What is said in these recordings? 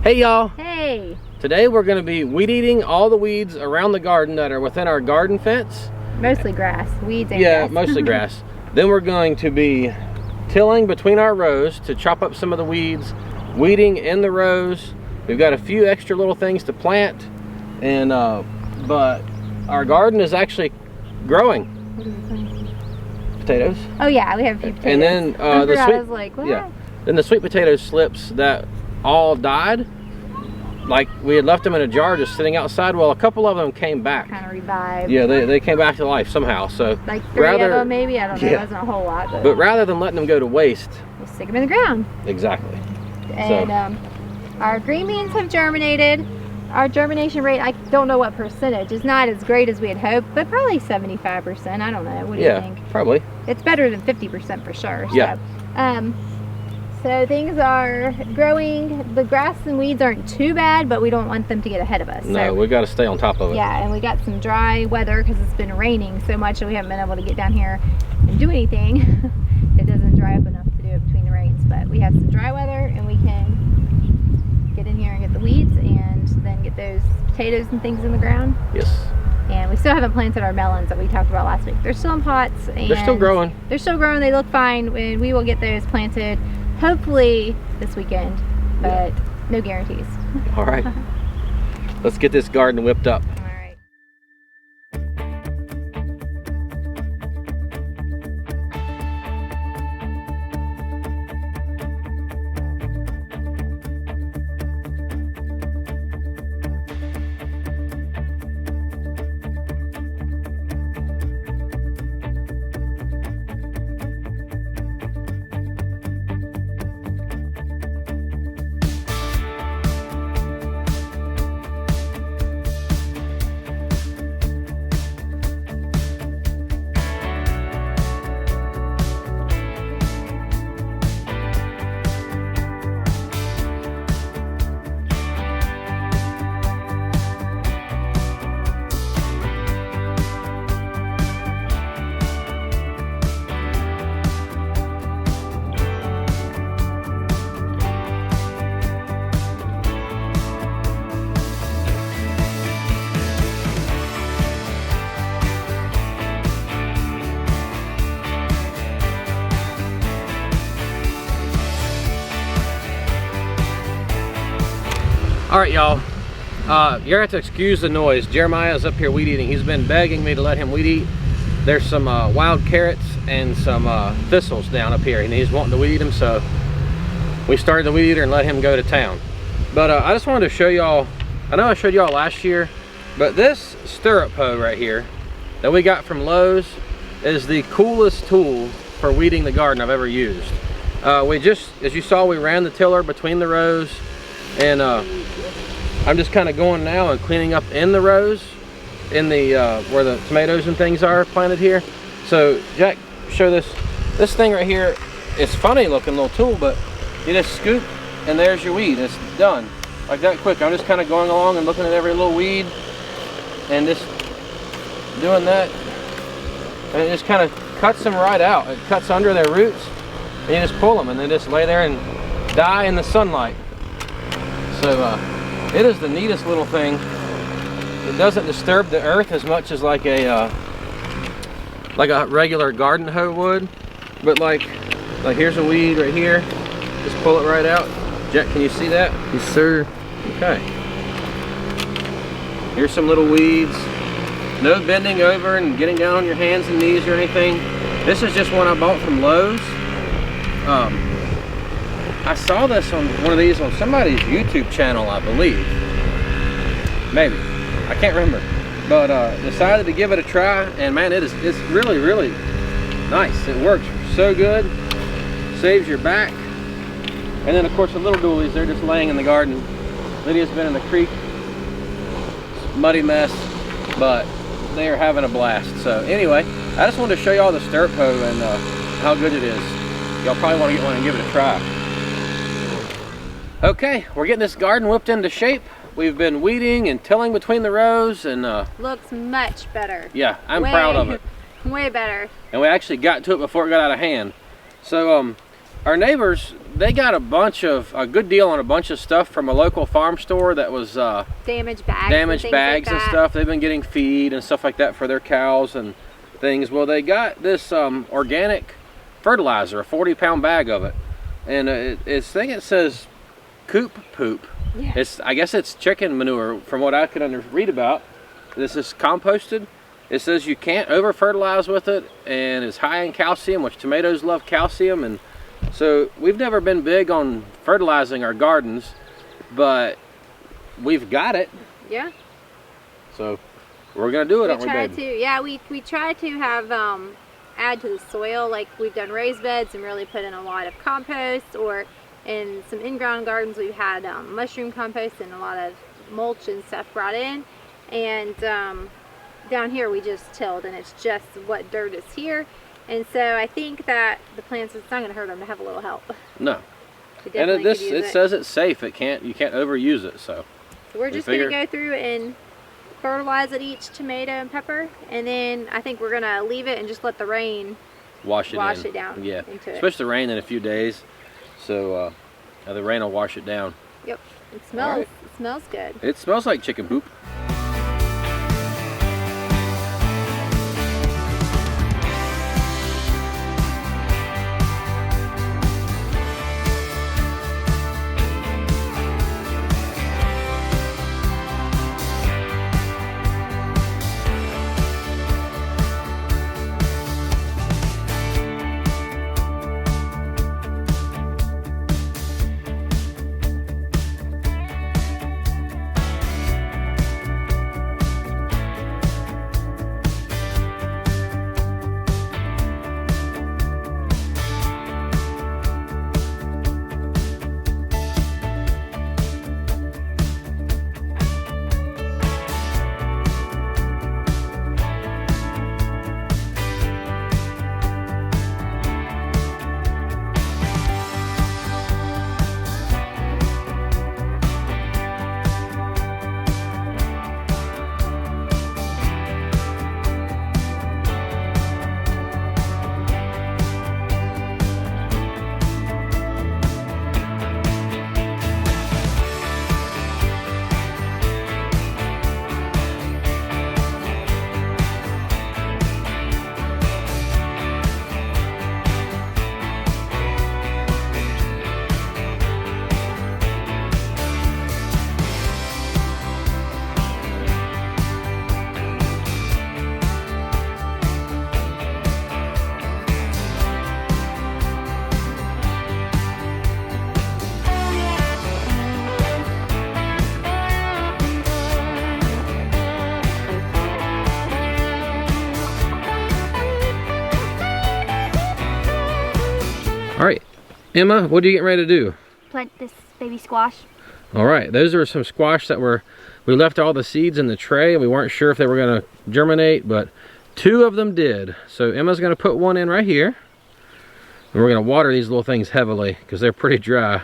Hey y'all! Hey! Today we're going to be weed eating all the weeds around the garden that are within our garden fence. Mostly grass, weeds and yeah, grass. Mostly grass. Then we're going to be tilling between our rows to chop up some of the weeds, weeding in the rows. We've got a few extra little things to plant, and but our garden is actually growing. What are we planting? Potatoes. Oh yeah, we have a few potatoes. And then the sweet, I was like, what? Yeah. Then the sweet potato slips that all died. Like we had left them in a jar just sitting outside. Well, a couple of them came back. Kind of revived. Yeah, they came back to life somehow. So like three of them maybe. I don't know. Yeah. It wasn't a whole lot. But rather than letting them go to waste, we'll stick them in the ground. Exactly. And our green beans have germinated. Our germination rate, I don't know what percentage. It's not as great as we had hoped, but probably 75%. I don't know. What do you think? Yeah, probably. It's better than 50% for sure. Yeah. So things are growing. The grass and weeds aren't too bad, but we don't want them to get ahead of us. No, we got to stay on top of it. Yeah, and we got some dry weather because it's been raining so much that we haven't been able to get down here and do anything. It doesn't dry up enough to do it between the rains, but we have some dry weather and we can get in here and get the weeds and then get those potatoes and things in the ground. Yes. And we still haven't planted our melons that we talked about last week. They're still in pots. And they're still growing. They're still growing. They look fine. And we will get those planted hopefully this weekend, but no guarantees. All right. Let's get this garden whipped up. All right. All right, y'all. You're gonna have to excuse the noise. Jeremiah's up here weed eating. He's been begging me to let him weed eat. There's some wild carrots and some thistles down up here, and he's wanting to weed eat them, so we started the weed eater and let him go to town. But I just wanted to show y'all, I know I showed y'all last year, but this stirrup hoe right here that we got from Lowe's is the coolest tool for weeding the garden I've ever used. We just, as you saw, we ran the tiller between the rows, and I'm just kind of going now and cleaning up in the rows, in the where the tomatoes and things are planted here. So Jack, show this thing right here. It's funny looking little tool, but you just scoop and there's your weed. It's done like that quick. I'm just kind of going along and looking at every little weed and just doing that, and it just kind of cuts them right out. It cuts under their roots, and you just pull them and they just lay there and die in the sunlight. So it is the neatest little thing. It doesn't disturb the earth as much as like a regular garden hoe would. But like here's a weed right here. Just pull it right out. Jack, can you see that? Yes, sir. Okay. Here's some little weeds. No bending over and getting down on your hands and knees or anything. This is just one I bought from Lowe's. I saw this on one of these on somebody's YouTube channel, I believe. Maybe. I can't remember. But decided to give it a try, and man, it's really, really nice. It works so good. Saves your back. And then of course the little doolies, they're just laying in the garden. Lydia's been in the creek. It's a muddy mess, but they are having a blast. So anyway, I just wanted to show y'all the stirrup hoe and how good it is. Y'all probably want to get one and give it a try. Okay, we're getting this garden whipped into shape. We've been weeding and tilling between the rows, and looks much better. Yeah, I'm proud of it. Way better. And we actually got to it before it got out of hand. So our neighbors, they got a good deal on a bunch of stuff from a local farm store that was damaged bags, and stuff. They've been getting feed and stuff like that for their cows and things. Well, they got this organic fertilizer, a 40-pound bag of it, and it says coop poop. Yeah. I guess it's chicken manure from what I could read about. This is composted. It says you can't over fertilize with it, and it's high in calcium, which tomatoes love calcium. And so we've never been big on fertilizing our gardens, but we've got it. Yeah. So we're gonna do it, aren't we, baby? Yeah, we try to have add to the soil, like we've done raised beds and really put in a lot of compost, or in some in-ground gardens we've had mushroom compost and a lot of mulch and stuff brought in. And down here we just tilled, and it's just what dirt is here. And so I think that the plants, it's not going to hurt them to have a little help. No. And it says it's safe. You can't overuse it. So we're just going to go through and fertilize it, each tomato and pepper, and then I think we're going to leave it and just let the rain wash it down. Yeah, into it. Supposed to rain in a few days, so the rain will wash it down. Yep. It smells. Right. It smells good. It smells like chicken poop. All right, Emma, what are you getting ready to do? Plant this baby squash. All right, those are some squash that we left all the seeds in the tray. We weren't sure if they were gonna germinate, but 2 of them did. So Emma's gonna put one in right here. And we're gonna water these little things heavily because they're pretty dry.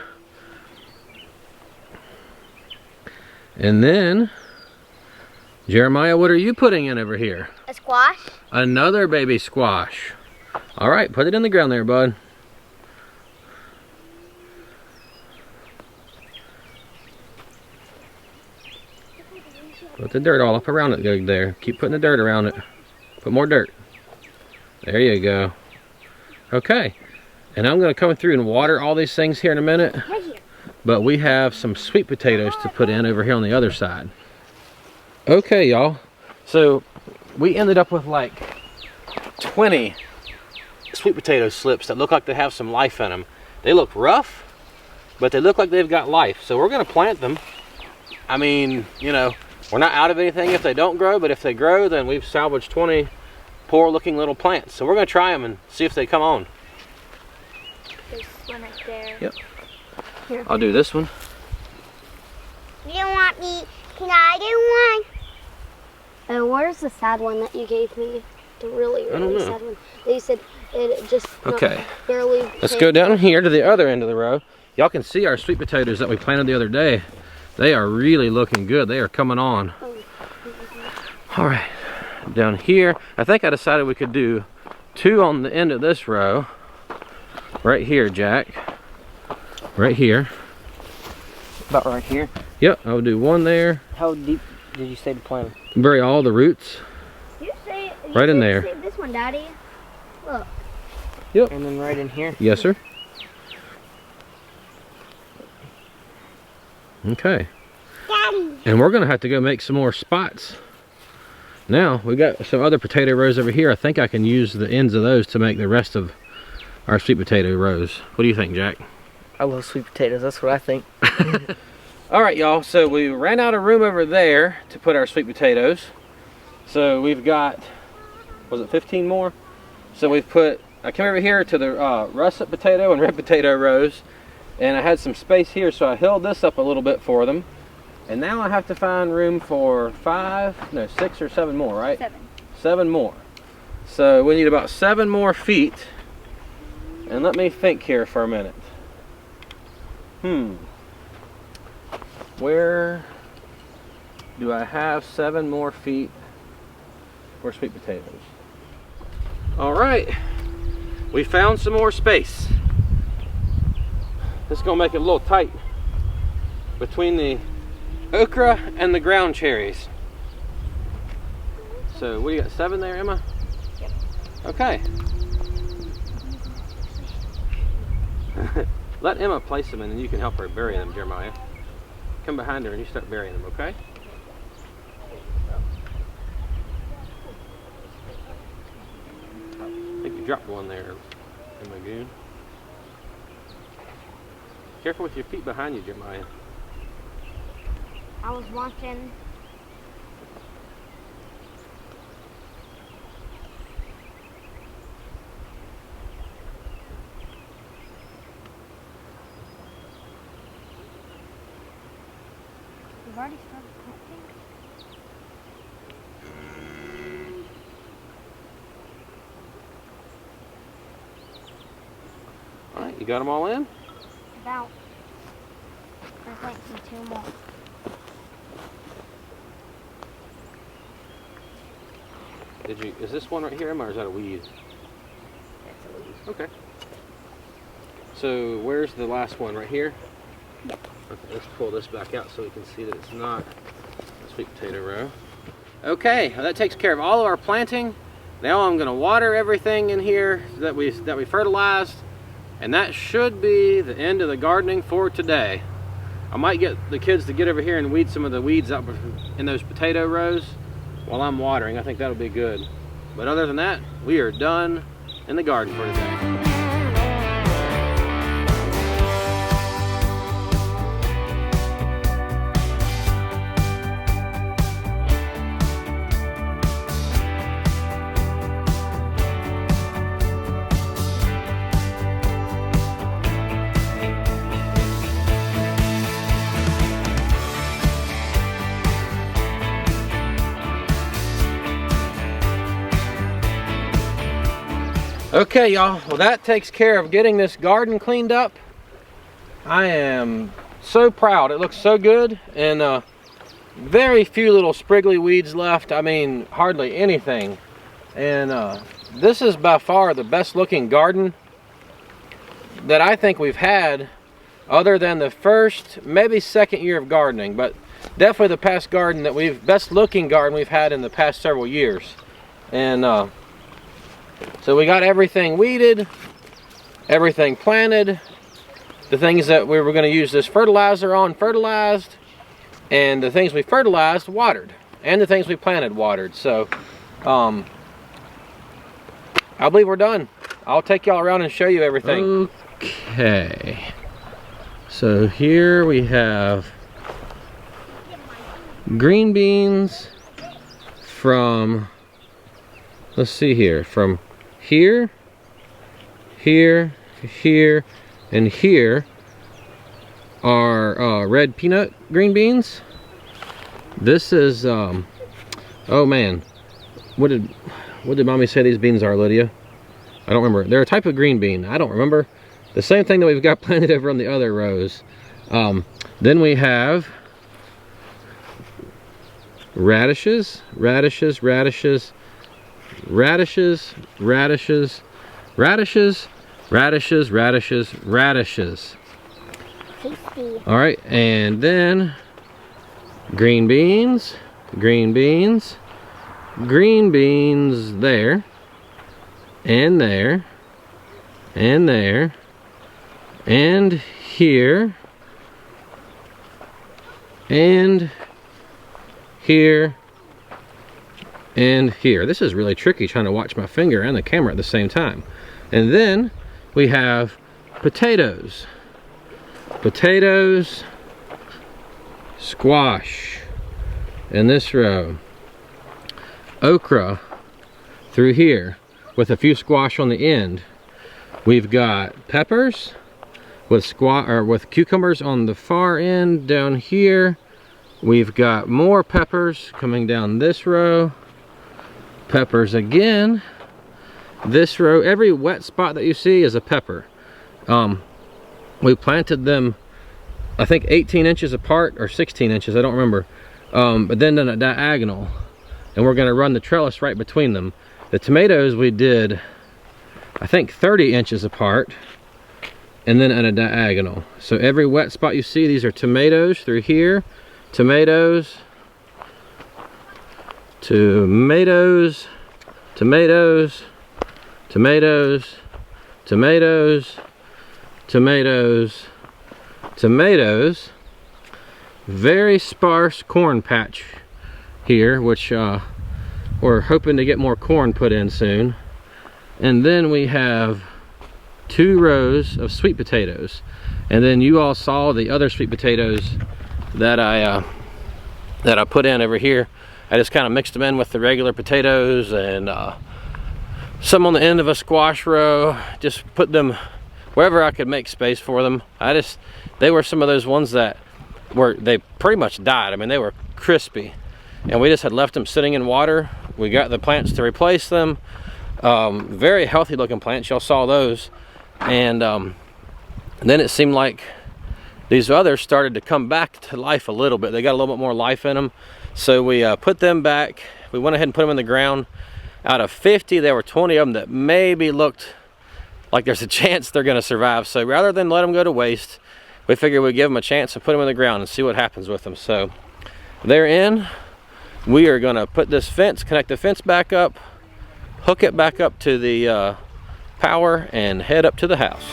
And then, Jeremiah, what are you putting in over here? A squash. Another baby squash. All right, put it in the ground there, bud. Put the dirt all up around it there. Keep putting the dirt around it. Put more dirt. There you go. Okay. And I'm going to come through and water all these things here in a minute. But we have some sweet potatoes to put in over here on the other side. Okay, y'all. So we ended up with like 20 sweet potato slips that look like they have some life in them. They look rough, but they look like they've got life. So we're going to plant them. I mean, you know, we're not out of anything if they don't grow, but if they grow, then we've salvaged 20 poor looking little plants. So we're going to try them and see if they come on. There's one right there. Yep. Here. I'll do this one. You don't want me? Can I do one? Where's the sad one that you gave me? The really sad one. They said it just barely. Let's go down here to the other end of the row. Y'all can see our sweet potatoes that we planted the other day. They are really looking good. They are coming on. All right, down here, I think I decided we could do 2 on the end of this row. right here, Jack. Right here. About right here? Yep, I would do one there. How deep did you say to plant them? Bury all the roots. Right in there. This one, Daddy. Look. Yep. And then right in here? Yes, sir. Okay. Daddy. And we're gonna have to go make some more spots. Now, we got some other potato rows over here. I think I can use the ends of those to make the rest of our sweet potato rows. What do you think, Jack? I love sweet potatoes, that's what I think. All right, y'all, so we ran out of room over there to put our sweet potatoes. So we've got, was it 15 more? So we've put, I came over here to the russet potato and red potato rows, and I had some space here, so I held this up a little bit for them. And now I have to find room for 6 or 7 more, right? 7. 7 more. So we need about 7 more feet. And let me think here for a minute. Where do I have 7 more feet for sweet potatoes? All right, we found some more space. This is gonna make it a little tight between the okra and the ground cherries. So what do you got, 7 there, Emma? Yep. Okay. Let Emma place them and then you can help her bury them, Jeremiah. Come behind her and you start burying them, okay? I think you dropped one there, Emma Goon. Careful with your feet behind you, Jeremiah. I was watching. We've already started planting. All right, you got them all in? About. We're planting 2 more. Is this one right here, Emma, or is that a weed? That's a weed. Okay. So where's the last one, right here? Yep. Okay, let's pull this back out so we can see that it's not a sweet potato row. Okay, well, that takes care of all of our planting. Now I'm gonna water everything in here that we fertilized, and that should be the end of the gardening for today. I might get the kids to get over here and weed some of the weeds up in those potato rows while I'm watering. I think that'll be good. But other than that, we are done in the garden for today. Okay, y'all, well, that takes care of getting this garden cleaned up. I am so proud. It looks so good, and very few little spriggly weeds left. I mean, hardly anything. And this is by far the best looking garden that I think we've had, other than the first, maybe second year of gardening, but definitely the best looking garden we've had in the past several years. And so we got everything weeded, everything planted, the things that we were going to use this fertilizer on fertilized, and the things we fertilized watered, and the things we planted watered. So I believe we're done. I'll take y'all around and show you everything. Okay, so here we have green beans from, let's see here, from here, here, here, and here are red peanut green beans. This is oh man, what did mommy say these beans are, Lydia? I don't remember. They're a type of green bean. I don't remember. The same thing that we've got planted over on the other rows. Then we have radishes, radishes, radishes, radishes, radishes, radishes, Radishes, radishes, radishes. Tasty. All right, and then green beans, green beans, green beans there, and there, and there, and here, and here, and here. This is really tricky trying to watch my finger and the camera at the same time. And then we have potatoes. Potatoes, squash in this row, okra through here with a few squash on the end. We've got peppers with cucumbers on the far end down here. We've got more peppers coming down this row. Peppers again. This row, every wet spot that you see is a pepper. We planted them, I think 18 inches apart or 16 inches, I don't remember. But then on a diagonal, and we're gonna run the trellis right between them. The tomatoes we did, I think 30 inches apart, and then at a diagonal. So every wet spot you see, these are tomatoes through here, tomatoes, tomatoes, tomatoes, tomatoes, tomatoes, tomatoes, tomatoes. Very sparse corn patch here, which we're hoping to get more corn put in soon. And then we have 2 rows of sweet potatoes. And then you all saw the other sweet potatoes that I put in over here. I just kind of mixed them in with the regular potatoes and some on the end of a squash row. Just put them wherever I could make space for them. They were some of those ones that they pretty much died. I mean, they were crispy, and we just had left them sitting in water. We got the plants to replace them. Very healthy looking plants, y'all saw those. And then it seemed like these others started to come back to life a little bit. They got a little bit more life in them. So we put them back. We went ahead and put them in the ground. Out of 50, there were 20 of them that maybe looked like there's a chance they're gonna survive. So rather than let them go to waste, we figured we'd give them a chance and put them in the ground and see what happens with them. So they're in. We are gonna put this fence, connect the fence back up, hook it back up to the power, and head up to the house.